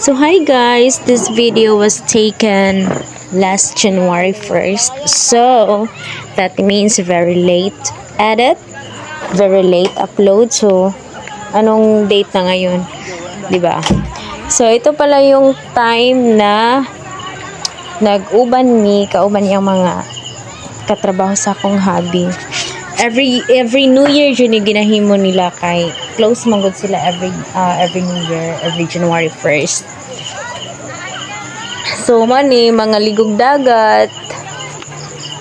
So hi guys, this video was taken last January 1st. So that means very late edit, very late upload. So anong date na ngayon? 'Di ba? So ito pala yung time na nag-uban kauban yung mga katrabaho sa akong hobby. Every New Year yun yung ginahimo nila kay close manggod sila every New Year, every January 1st. So mani mga ligog dagat.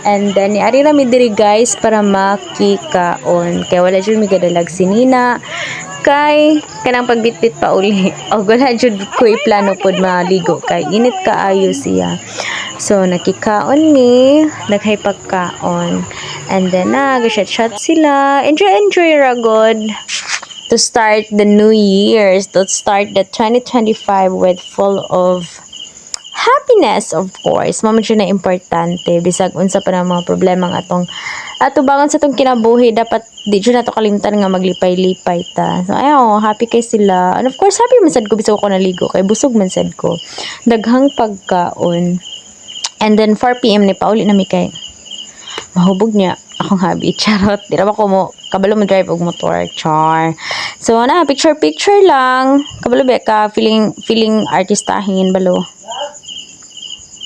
And then ari ra mi diri guys para makikaon. Kay wala jud mi gadalag sinina kay kanang pagbitbit pa uli. O wala jud ko'y plano pod maligo kay init kaayo siya. So nakikaon ni, naghay pagkaon. And then nag-shot sila. Enjoy ra god to start the new years, to start the 2025 with full of happiness, of course. Mamo na importante bisag unsa pa ng mga problema nga ato bangon sa tong kinabuhi, dapat di jud nato kalimtan nga maglipay-lipay ta. So ayo, happy kay sila. And of course happy man sad ko bisag ko naligo kay busog man sad ko. Daghang pagkaon. And then 4 PM ni pauli na mi kay mahubog niya akong hobby. Charot. Di ba ko mo kabalo mo drive og motor. Char. So na picture lang. Kabalo ba ka feeling artistahin balo.